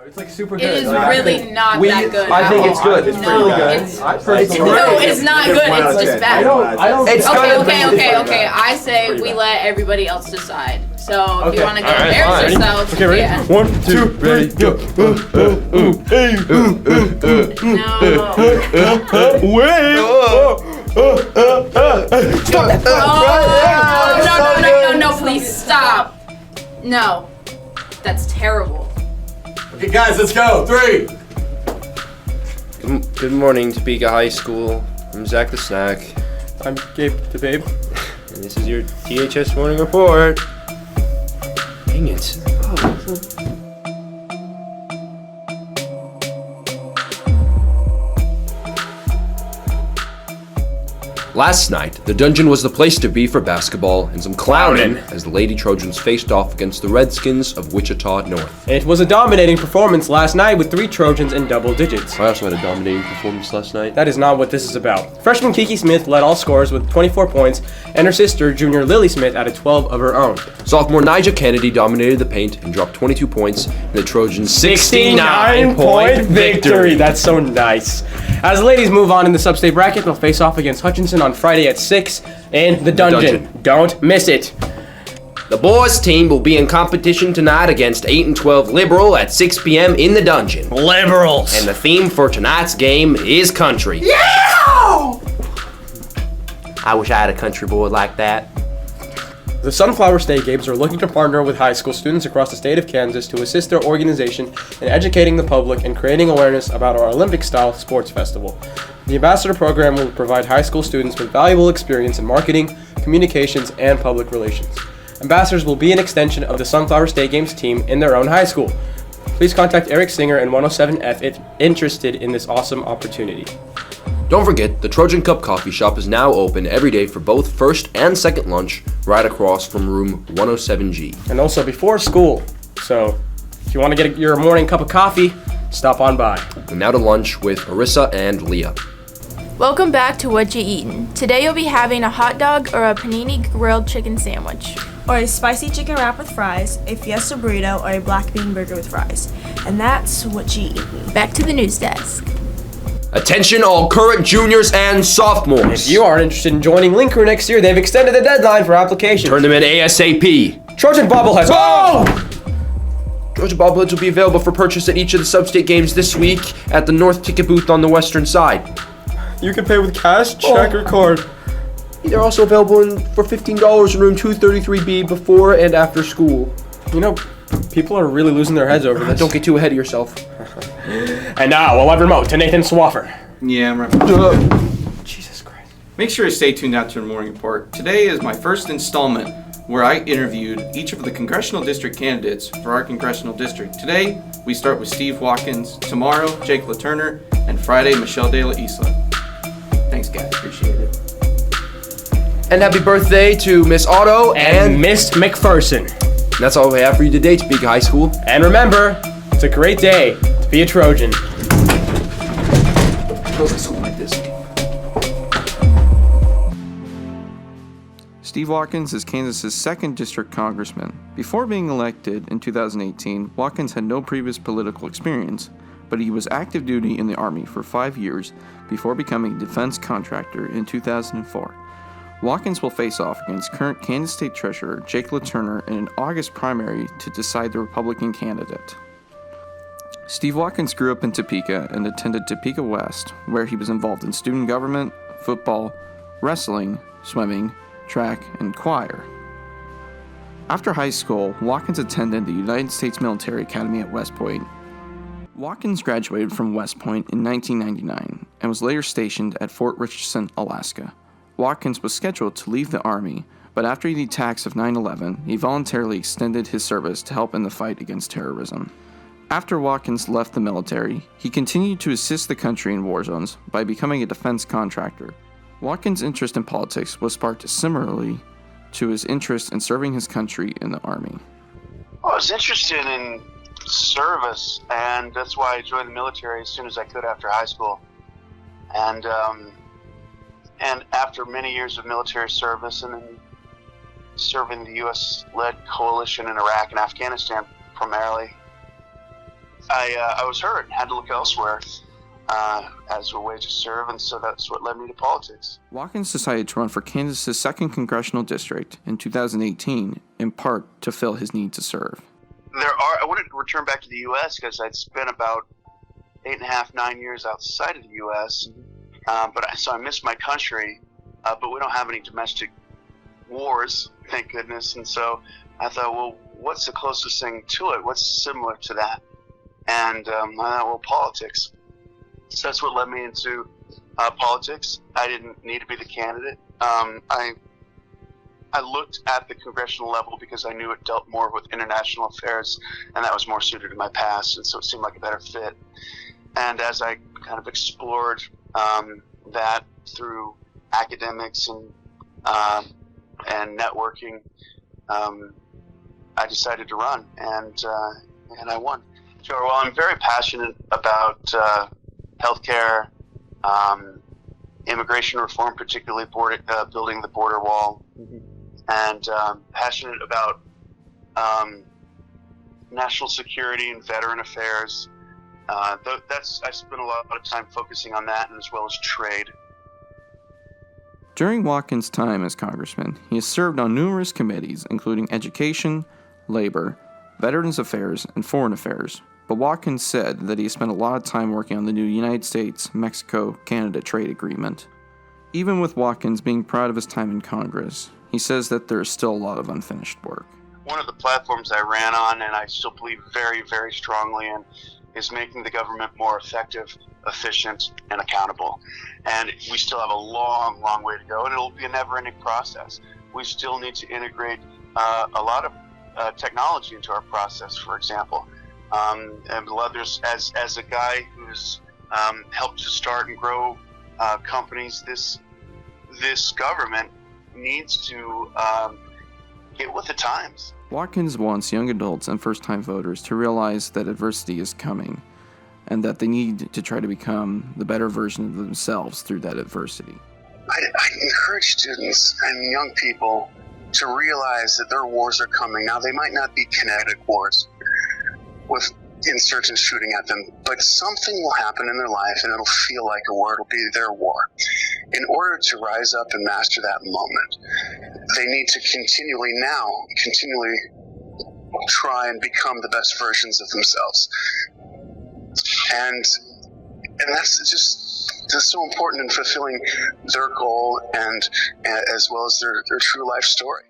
It's like super good. It is really not that good. I think it's good. It's pretty good. No, it's not good. It's just bad. It's Okay. I say we let everybody else decide. So if you want to embarrass yourself, Okay, ready? yeah. 1, 2, ready, go. No, no, please stop. No, that's terrible. Okay, guys, let's go. 3. Good morning, Topeka High School. I'm Zach the Snack, I'm Gabe the Babe. and this is your THS Morning Report. Dang it. Last night, the Dungeon was the place to be for basketball and some clowning as the Lady Trojans faced off against the Redskins of Wichita North. It was a dominating performance last night with 3 Trojans in double digits. I also had a dominating performance last night. That is not what this is about. Freshman Kiki Smith led all scorers with 24 points, and her sister, junior Lily Smith, added 12 of her own. Sophomore Nija Kennedy dominated the paint and dropped 22 points in the Trojans' 69-point victory. That's so nice. As the ladies move on in the sub-state bracket, they'll face off against Hutchinson on Friday at 6 in the Dungeon. Don't miss it. The boys team will be in competition tonight against 8 and 12 Liberal at 6 p.m. in the Dungeon. Liberals. And the theme for tonight's game is country. Yeah! I wish I had a country boy like that. The Sunflower State Games are looking to partner with high school students across the state of Kansas to assist their organization in educating the public and creating awareness about our Olympic-style sports festival. The Ambassador Program will provide high school students with valuable experience in marketing, communications, and public relations. Ambassadors will be an extension of the Sunflower State Games team in their own high school. Please contact Eric Singer and 107F if interested in this awesome opportunity. Don't forget, the Trojan Cup Coffee Shop is now open every day for both first and second lunch right across from room 107G. And also before school, so if you want to get your morning cup of coffee, stop on by. And now to lunch with Arissa and Leah. Welcome back to What You Eatin'. Today you'll be having a hot dog or a panini grilled chicken sandwich. Or a spicy chicken wrap with fries, a fiesta burrito, or a black bean burger with fries. And that's what you eatin'. Back to the news desk. Attention all current juniors and sophomores. If you are interested in joining Link Crew next year, they've extended the deadline for applications. Turn them in ASAP. Trojan bobbleheads. Oh! Trojan bobbleheads will be available for purchase at each of the sub-state games this week at the North Ticket booth on the western side. You can pay with cash, check, or card. They're also available for $15 in room 233B before and after school. You know, people are really losing their heads over this. Don't get too ahead of yourself. And now, a live remote to Nathan Swaffer. Yeah, I'm right. Jesus Christ. Make sure to stay tuned out to the morning report. Today is my first installment where I interviewed each of the congressional district candidates for our congressional district. Today, we start with Steve Watkins. Tomorrow, Jake LaTurner. And Friday, Michelle De La Isla. Thanks, guys. Appreciate it. And happy birthday to Miss Otto And Miss McPherson. That's all we have for you today, Topeka High School. And remember, it's a great day to be a Trojan. Feels like something like this. Steve Watkins is Kansas's 2nd district congressman. Before being elected in 2018, Watkins had no previous political experience, but he was active duty in the Army for 5 years before becoming a defense contractor in 2004. Watkins will face off against current Kansas State Treasurer Jake LaTurner in an August primary to decide the Republican candidate. Steve Watkins grew up in Topeka and attended Topeka West, where he was involved in student government, football, wrestling, swimming, track, and choir. After high school, Watkins attended the United States Military Academy at West Point. Watkins graduated from West Point in 1999 and was later stationed at Fort Richardson, Alaska. Watkins was scheduled to leave the Army, but after the attacks of 9/11, he voluntarily extended his service to help in the fight against terrorism. After Watkins left the military, he continued to assist the country in war zones by becoming a defense contractor. Watkins' interest in politics was sparked similarly to his interest in serving his country in the Army. Well, I was interested in service, and that's why I joined the military as soon as I could after high school. And after many years of military service and then serving the U.S.-led coalition in Iraq and Afghanistan primarily, I was hurt and had to look elsewhere as a way to serve, and so that's what led me to politics. Watkins decided to run for Kansas's 2nd congressional district in 2018, in part to fill his need to serve. I wanted to return back to the U.S. because I'd spent about 8.5, 9 years outside of the U.S., so I missed my country, but we don't have any domestic wars, thank goodness, and so I thought, well, what's the closest thing to it? What's similar to that? And I thought, well, politics. So that's what led me into politics. I didn't need to be the candidate. I looked at the congressional level because I knew it dealt more with international affairs, and that was more suited to my past, and so it seemed like a better fit. And as I kind of explored that through academics and networking, I decided to run, and I won. Sure. Well, I'm very passionate about healthcare, immigration reform, particularly building the border wall, and passionate about national security and veteran affairs. I spent a lot of time focusing on that, and as well as trade. During Watkins' time as congressman, he has served on numerous committees, including Education, Labor, Veterans Affairs, and Foreign Affairs. But Watkins said that he spent a lot of time working on the new United States-Mexico-Canada trade agreement. Even with Watkins being proud of his time in Congress, he says that there is still a lot of unfinished work. One of the platforms I ran on, and I still believe very, very strongly in, is making the government more effective, efficient, and accountable. And we still have a long, long way to go, and it'll be a never-ending process. We still need to integrate a lot of technology into our process, for example. And others, as a guy who's helped to start and grow companies, this government needs to get with the times. Watkins wants young adults and first-time voters to realize that adversity is coming, and that they need to try to become the better version of themselves through that adversity. I encourage students and young people to realize that their wars are coming. Now, they might not be kinetic wars with insurgents shooting at them, but something will happen in their life and it'll feel like a war. It'll be their war. In order to rise up and master that moment, they need to continually try and become the best versions of themselves. And that's so important in fulfilling their goal and as well as their true life story.